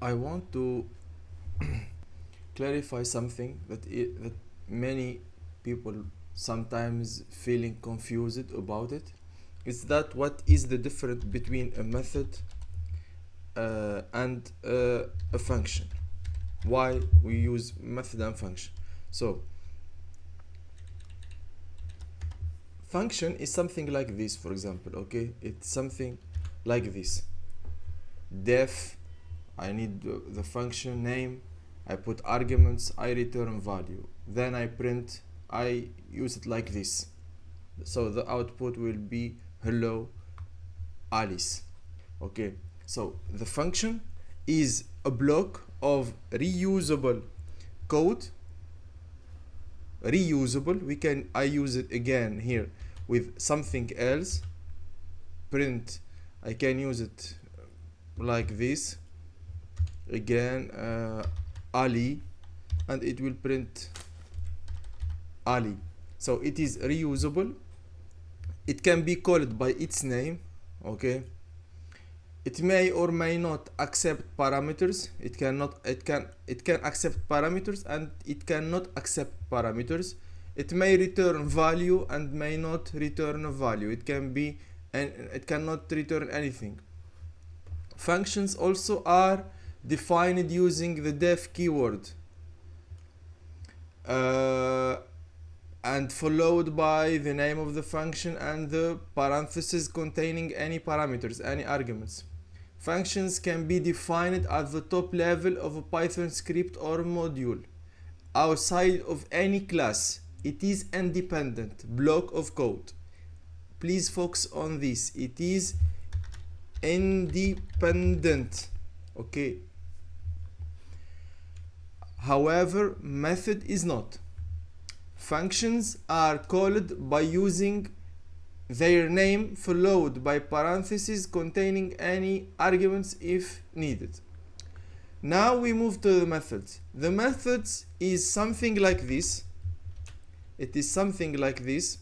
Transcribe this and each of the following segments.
I want to clarify something that many people sometimes feeling confused about it. Is that what is the difference between a method and a function? Why we use method and function? So function is something like this, for example. Okay, it's something like this. Def, I need the function name, I put arguments, I return value, then I print, I use it like this, so the output will be hello Alice. Okay, so the function is a block of reusable code. Reusable, I use it again here with something else. Print, I can use it like this again, Ali, and it will print Ali. So it is reusable. It can be called by its name. Okay, it may or may not accept parameters. It can accept parameters and it cannot accept parameters. It may return value and may not return a value. It can be, and it cannot return anything. Functions also are defined using the def keyword and followed by the name of the function and the parentheses containing any parameters, any arguments. Functions can be defined at the top level of a Python script or module outside of any class. It is independent block of code. Please focus on this. It is independent. Okay. However, method is not. Functions are called by using their name followed by parentheses containing any arguments if needed. Now we move to the methods. The methods is something like this. It is something like this.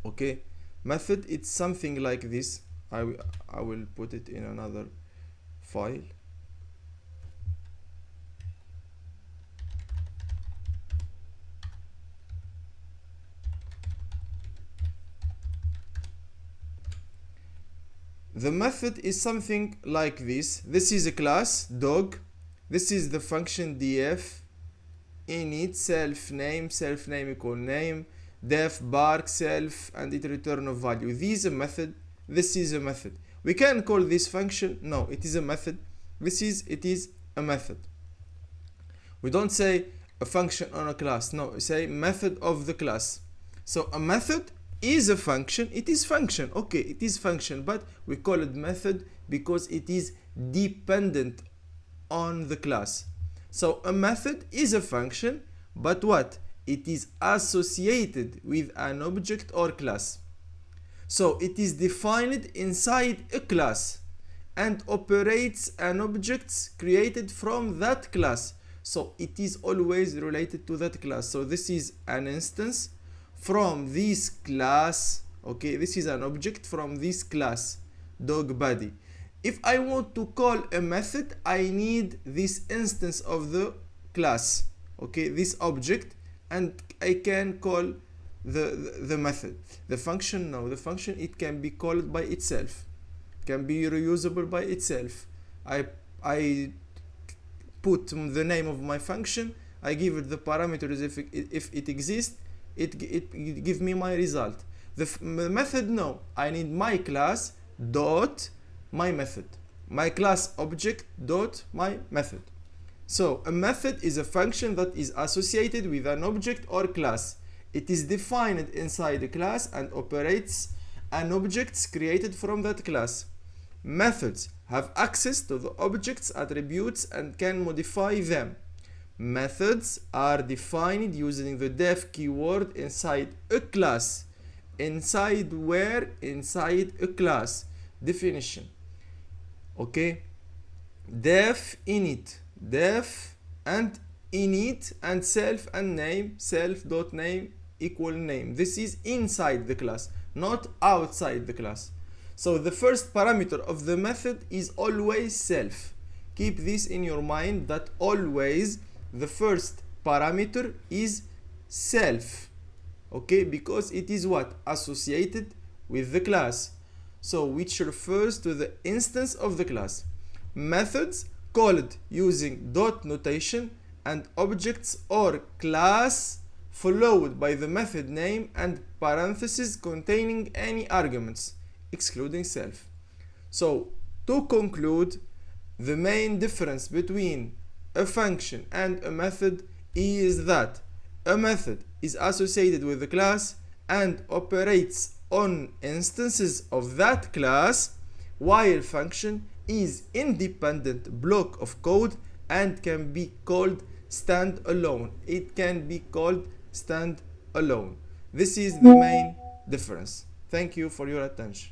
Okay, method, it's something like this. I will put it in another file. The method is something like this. This is a class dog. This is the function def init self name equal name def bark self, and it return a value. This is a method. This is a method. We can call this function. No, it is a method. It is a method. We don't say a function on a class. No, we say method of the class. So a method is a function. It is function. Okay, it is function, but we call it method because it is dependent on the class. So a method is a function, but what? It is associated with an object or class. So it is defined inside a class and operates on objects created from that class. So it is always related to that class. So this is an instance from this class. Okay, this is an object from this class, dog body. If I want to call a method, I need this instance of the class, okay, this object, and I can call the method. The function, no, the function, it can be called by itself, can be reusable by itself. I put the name of my function, I give it the parameters if it exists, it give me my result. The method, no, I need my class dot my method, my class object dot my method. So a method is a function that is associated with an object or class. It is defined inside a class and operates on objects created from that class. Methods have access to the object's attributes and can modify them. Methods are defined using the def keyword inside a class. Inside where? Inside a class. Definition. Okay, def init, def and init and self and name, self dot name equal name. This is inside the class, not outside the class. So the first parameter of the method is always self. Keep this in your mind, that always the first parameter is self, okay, because it is what? Associated with the class, so which refers to the instance of the class. Methods called using dot notation, and objects or class followed by the method name and parentheses containing any arguments excluding self. So to conclude, the main difference between a function and a method is that a method is associated with the class and operates on instances of that class, while function is independent block of code and can be called stand-alone. It can be called stand-alone. This is the main difference. Thank you for your attention.